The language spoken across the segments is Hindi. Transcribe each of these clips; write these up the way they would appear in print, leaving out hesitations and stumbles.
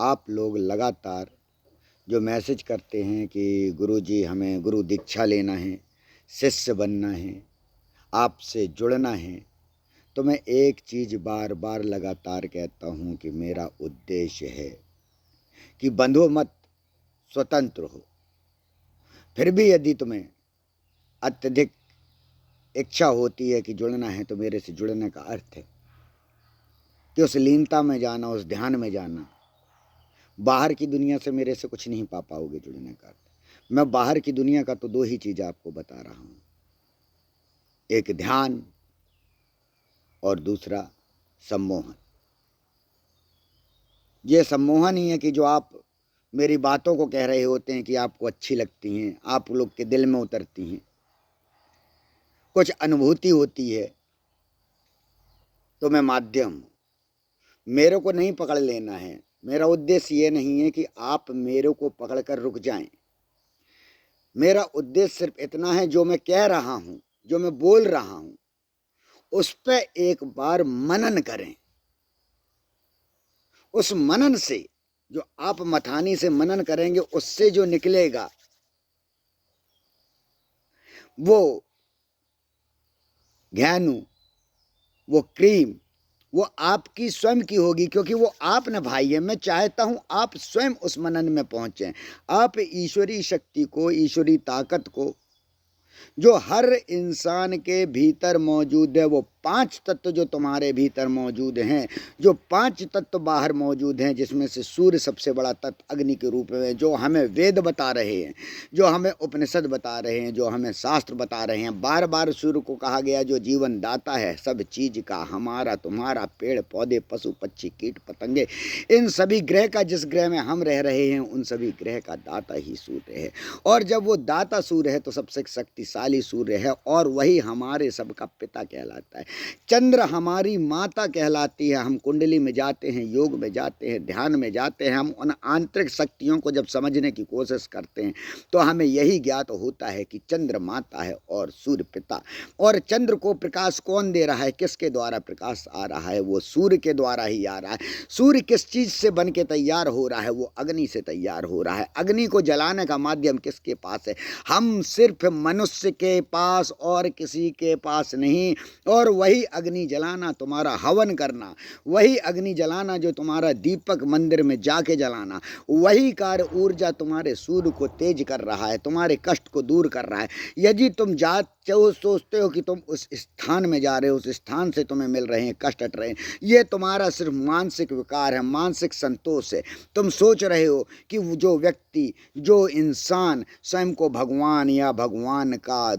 आप लोग लगातार जो मैसेज करते हैं कि गुरुजी हमें गुरु दीक्षा लेना है, शिष्य बनना है, आपसे जुड़ना है, तो मैं एक चीज़ बार बार लगातार कहता हूँ कि मेरा उद्देश्य है कि बंधो मत, स्वतंत्र हो। फिर भी यदि तुम्हें अत्यधिक इच्छा होती है कि जुड़ना है, तो मेरे से जुड़ने का अर्थ है कि उस लीनता में जाना, उस ध्यान में जाना। बाहर की दुनिया से मेरे से कुछ नहीं पा पाओगे जुड़ने का अर्थ। मैं बाहर की दुनिया का तो दो ही चीज़ आपको बता रहा हूँ, एक ध्यान और दूसरा सम्मोहन। ये सम्मोहन ही है कि जो आप मेरी बातों को कह रहे होते हैं कि आपको अच्छी लगती हैं, आप लोग के दिल में उतरती हैं, कुछ अनुभूति होती है, तो मैं माध्यम हूँ। मेरे को नहीं पकड़ लेना है। मेरा उद्देश्य ये नहीं है कि आप मेरे को पकड़कर रुक जाएं। मेरा उद्देश्य सिर्फ इतना है, जो मैं कह रहा हूँ, जो मैं बोल रहा हूँ, उस पर एक बार मनन करें। उस मनन से, जो आप मथानी से मनन करेंगे, उससे जो निकलेगा वो ज्ञानु, वो क्रीम, वो आपकी स्वयं की होगी, क्योंकि वो आप न भाई है। मैं चाहता हूं आप स्वयं उस मनन में पहुंचें। आप ईश्वरीय शक्ति को, ईश्वरीय ताकत को, जो हर इंसान के भीतर मौजूद है, वो 5 तत्व जो तुम्हारे भीतर मौजूद हैं, जो 5 तत्व बाहर मौजूद हैं, जिसमें से सूर्य सबसे बड़ा तत्व अग्नि के रूप में, जो हमें वेद बता रहे हैं, जो हमें उपनिषद बता रहे हैं, जो हमें शास्त्र बता रहे हैं। बार बार सूर्य को कहा गया जो जीवन दाता है सब चीज का, हमारा तुम्हारा, पेड़ पौधे, पशु पक्षी, कीट पतंगे, इन सभी ग्रह का, जिस ग्रह में हम रह रहे हैं, उन सभी ग्रह का दाता ही सूर्य है। और जब वो दाता सूर्य है तो सबसे शक्तिशाली सूर्य है, और वही हमारे सबका पिता कहलाता है। चंद्र हमारी माता कहलाती है। हम कुंडली में जाते हैं, योग में जाते हैं, ध्यान में जाते हैं, हम उन आंतरिक शक्तियों को जब समझने की कोशिश करते हैं, तो हमें यही ज्ञात होता है कि चंद्र माता है और सूर्य पिता। और चंद्र को प्रकाश कौन दे रहा है, किसके द्वारा प्रकाश आ रहा है? वो सूर्य के द्वारा ही आ रहा है। सूर्य किस चीज से बन के तैयार हो रहा है? वो अग्नि से तैयार हो रहा है। अग्नि को जलाने का माध्यम किसके पास है? हम सिर्फ मनुष्य के पास और किसी के पास नहीं। और वही अग्नि जलाना, तुम्हारा हवन करना, वही अग्नि जलाना जो तुम्हारा दीपक मंदिर में जाके जलाना, वही कार्य ऊर्जा तुम्हारे सूर्य को तेज कर रहा है, तुम्हारे कष्ट को दूर कर रहा है। यदि तुम सोचते हो कि तुम उस स्थान में जा रहे हो, उस स्थान से तुम्हें मिल रहे हैं कष्ट, हट रहे हैं, ये तुम्हारा सिर्फ मानसिक विकार है, मानसिक संतोष है। तुम सोच रहे हो कि जो व्यक्ति, जो इंसान स्वयं को भगवान या भगवान का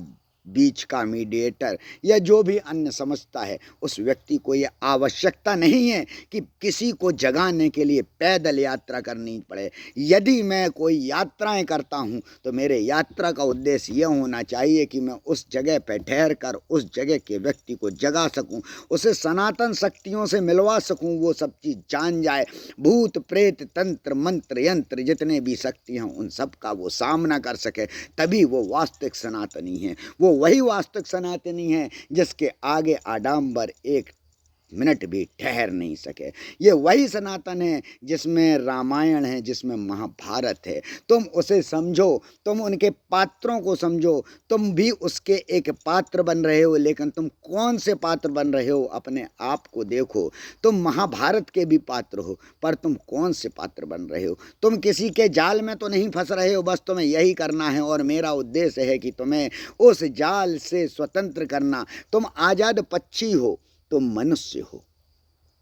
बीच का मीडिएटर या जो भी अन्य समझता है, उस व्यक्ति को यह आवश्यकता नहीं है कि किसी को जगाने के लिए पैदल यात्रा करनी पड़े। यदि मैं कोई यात्राएं करता हूं, तो मेरे यात्रा का उद्देश्य यह होना चाहिए कि मैं उस जगह पर ठहर कर उस जगह के व्यक्ति को जगा सकूं, उसे सनातन शक्तियों से मिलवा सकूं, वो सब चीज़ जान जाए, भूत प्रेत तंत्र मंत्र यंत्र जितने भी शक्ति हैं उन सब का वो सामना कर सके। तभी वो वास्तविक सनातनी है। वो वही वास्तविक सनातनी है जिसके आगे आडंबर एक मिनट भी ठहर नहीं सके। ये वही सनातन है जिसमें रामायण है, जिसमें महाभारत है। तुम उसे समझो, तुम उनके पात्रों को समझो। तुम भी उसके एक पात्र बन रहे हो, लेकिन तुम कौन से पात्र बन रहे हो? अपने आप को देखो। तुम महाभारत के भी पात्र हो, पर तुम कौन से पात्र बन रहे हो? तुम किसी के जाल में तो नहीं फंस रहे हो। बस तुम्हें यही करना है, और मेरा उद्देश्य है कि तुम्हें उस जाल से स्वतंत्र करना। तुम आज़ाद पक्षी हो, तुम मनुष्य हो,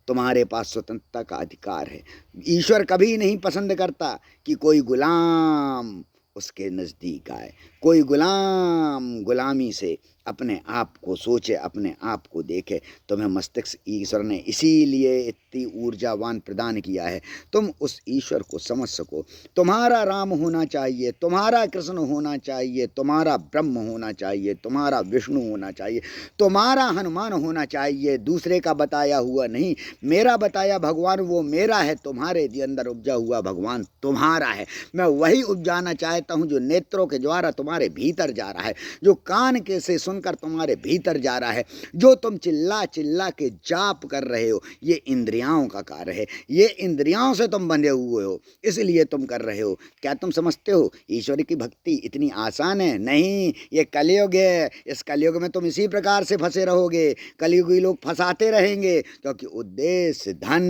तुम्हारे पास स्वतंत्रता का अधिकार है। ईश्वर कभी नहीं पसंद करता कि कोई गुलाम उसके नज़दीक आए, कोई गुलाम गुलामी से अपने आप को सोचे, अपने आप को देखे। तुम्हें मस्तिष्क ईश्वर ने इसीलिए इतनी ऊर्जावान प्रदान किया है, तुम उस ईश्वर को समझ सको। तुम्हारा राम होना चाहिए, तुम्हारा कृष्ण होना चाहिए, तुम्हारा ब्रह्म होना चाहिए, तुम्हारा विष्णु होना चाहिए, तुम्हारा हनुमान होना चाहिए। दूसरे का बताया हुआ नहीं, मेरा बताया भगवान वो मेरा है, तुम्हारे अंदर उपजा हुआ भगवान तुम्हारा है। मैं वही उपजाना चाहता हूँ जो नेत्रों के द्वारा तुम्हारे भीतर जा रहा है, जो कान के से सुनकर तुम्हारे भीतर जा रहा है। जो तुम चिल्ला चिल्ला के जाप कर रहे हो, ये इंद्रियाओं का कार्य है। ये इंद्रियाओं से तुम बंधे हुए हो, इसलिए तुम कर रहे हो। क्या तुम समझते हो ईश्वर की भक्ति इतनी आसान है? नहीं, ये कलयुग है। इस कलयुग में तुम इसी प्रकार से फंसे रहोगे। कलयुगी लोग फंसाते रहेंगे, क्योंकि उद्देश्य धन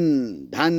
धन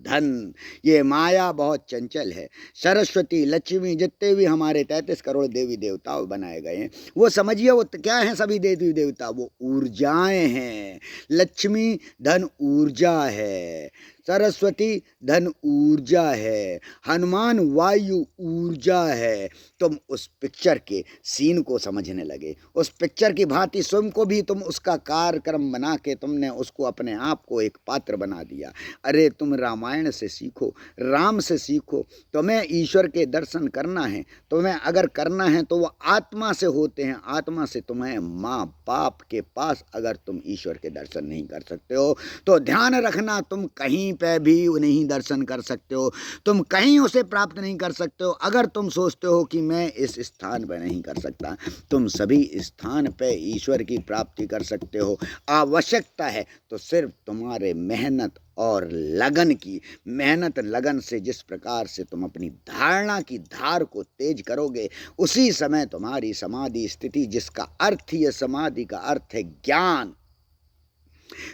धन। ये माया बहुत चंचल है। सरस्वती, लक्ष्मी, जितने भी हमारे 33 करोड़ देवी देवताओं बनाए गए हैं, वो समझिए वो क्या हैं? सभी देवी देवता वो ऊर्जाएं हैं। लक्ष्मी धन ऊर्जा है, सरस्वती धन ऊर्जा है, हनुमान वायु ऊर्जा है। तुम उस पिक्चर के सीन को समझने लगे, उस पिक्चर की भांति स्वयं को भी तुम उसका कार्यक्रम बना के तुमने उसको अपने आप को एक पात्र बना दिया। अरे तुम रामायण से सीखो, राम से सीखो। तुम्हें ईश्वर के दर्शन करना है, तुम्हें अगर करना है तो वो आत्मा से होते हैं। आत्मा से तुम्हें माँ बाप के पास अगर तुम ईश्वर के दर्शन नहीं कर सकते हो तो ध्यान रखना, तुम कहीं पे भी नहीं दर्शन कर सकते हो, तुम कहीं उसे प्राप्त नहीं कर सकते हो। अगर तुम सोचते हो कि मैं इस स्थान पर नहीं कर सकता, तुम सभी स्थान पे ईश्वर की प्राप्ति कर सकते हो। आवश्यकता है तो सिर्फ तुम्हारे मेहनत और लगन की। मेहनत लगन से जिस प्रकार से तुम अपनी धारणा की धार को तेज करोगे, उसी समय तुम्हारी समाधि स्थिति, जिसका अर्थ ही है समाधि का अर्थ है ज्ञान।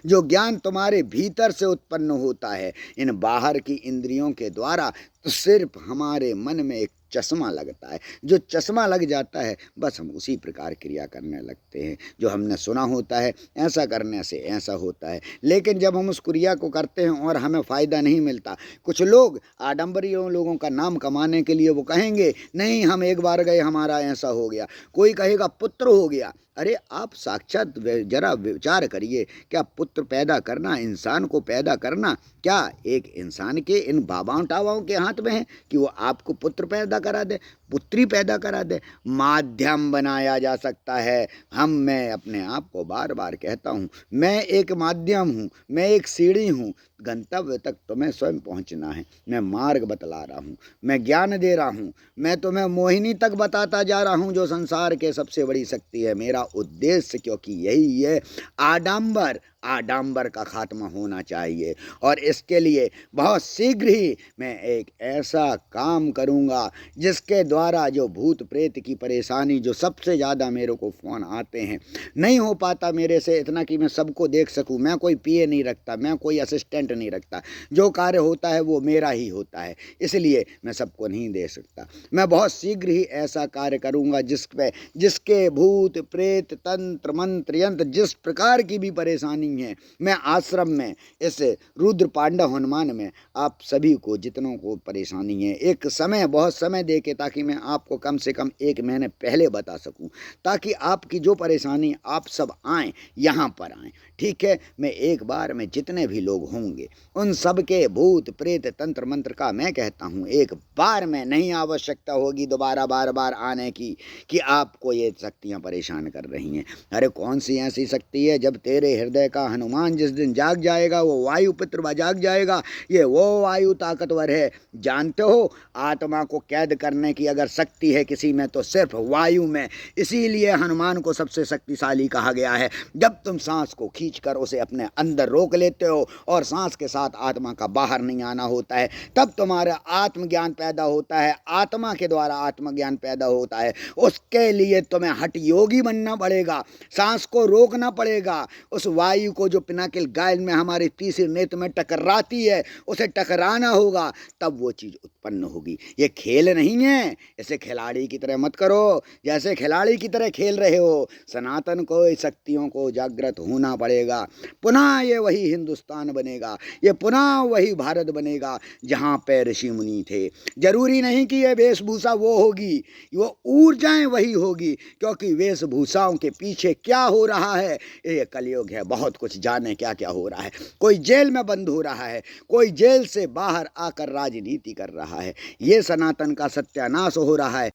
जो ज्ञान तुम्हारे भीतर से उत्पन्न होता है इन बाहर की इंद्रियों के द्वारा, तो सिर्फ हमारे मन में एक चश्मा लगता है। जो चश्मा लग जाता है, बस हम उसी प्रकार क्रिया करने लगते हैं। जो हमने सुना होता है ऐसा करने से ऐसा होता है, लेकिन जब हम उस क्रिया को करते हैं और हमें फ़ायदा नहीं मिलता, कुछ लोग आडंबरी लोगों का नाम कमाने के लिए वो कहेंगे नहीं हम एक बार गए हमारा ऐसा हो गया। कोई कहेगा पुत्र हो गया। अरे आप साक्षात जरा विचार करिए, क्या पुत्र पैदा करना, इंसान को पैदा करना, क्या एक इंसान के इन बाबाओं टावाओं के हाथ में है कि वो आपको पुत्र पैदा करा दे, पुत्री पैदा करा दे? माध्यम बनाया जा सकता है। मैं अपने आप को बार बार कहता हूँ, मैं एक माध्यम हूँ, मैं एक सीढ़ी हूँ। गंतव्य तक तुम्हें स्वयं पहुँचना है। मैं मार्ग बतला रहा हूँ, मैं ज्ञान दे रहा हूँ, मैं तुम्हें मोहिनी तक बताता जा रहा हूँ, जो संसार के सबसे बड़ी शक्ति है। मेरा उद्देश्य क्योंकि यही है, आडंबर का खात्मा होना चाहिए। और इसके लिए बहुत शीघ्र ही मैं एक ऐसा काम करूंगा जिसके द्वारा जो भूत प्रेत की परेशानी, जो सबसे ज़्यादा मेरे को फ़ोन आते हैं, नहीं हो पाता मेरे से इतना कि मैं सबको देख सकूं। मैं कोई पीए नहीं रखता, मैं कोई असिस्टेंट नहीं रखता। जो कार्य होता है वो मेरा ही होता है, इसलिए मैं सबको नहीं दे सकता। मैं बहुत शीघ्र ही ऐसा कार्य करूंगा जिसके भूत प्रेत तंत्र मंत्र यंत्र जिस प्रकार की भी परेशानी है, मैं आश्रम में इस रुद्र पांडव हनुमान में आप सभी को, जितनों को परेशानी है, एक समय बहुत समय दे के, ताकि मैं आपको कम से कम 1 महीने पहले बता सकूं, ताकि आपकी जो परेशानी, आप सब आएँ, यहाँ पर आएँ। ठीक है, मैं एक बार में जितने भी लोग होंगे उन सब के भूत प्रेत तंत्र मंत्र का मैं कहता हूँ एक बार में नहीं आवश्यकता होगी दोबारा बार बार आने की कि आपको ये शक्तियाँ परेशान कर रही हैं। अरे कौन सी ऐसी शक्ति है? जब तेरे हृदय का हनुमान जिस दिन जाग जाएगा, वो वायुपुत्र जाग जाएगा। ये वो वायु ताकतवर है। जानते हो, आत्मा को कैद करने की अगर शक्ति है किसी में तो सिर्फ वायु में। इसीलिए हनुमान को सबसे शक्तिशाली कहा गया है। जब तुम सांस को खींचकर उसे अपने अंदर रोक लेते हो और सांस के साथ आत्मा का बाहर नहीं आना होता है, तब तुम्हारा आत्मज्ञान पैदा होता है। आत्मा के द्वारा आत्मज्ञान पैदा होता है। उसके लिए तुम्हें हठ योगी बनना पड़ेगा, सांस को रोकना पड़ेगा। उस वायु को जो पिनाकिल गायन में हमारे तीसरे नेत्र में टकराती है, उसे टकराना होगा, तब वो चीज़ उत्पन्न होगी। ये खेल नहीं है, इसे खिलाड़ी की तरह मत करो। जैसे खिलाड़ी की तरह खेल रहे हो, सनातन को शक्तियों को जागृत होना पड़ेगा। पुनः ये वही हिंदुस्तान बनेगा, ये पुनः वही भारत बनेगा जहाँ पे ऋषि मुनि थे। जरूरी नहीं कि ये वेशभूषा वो होगी, वो ऊर्जाएं वही होगी, क्योंकि वेशभूषाओं के पीछे क्या हो रहा है, ये कलयुग है। बहुत कुछ जाने क्या क्या हो रहा है। कोई जेल में बंद हो रहा है, कोई जेल से बाहर आकर राजनीति कर रहा है। ये सनातन का सत्यानाश हो रहा है।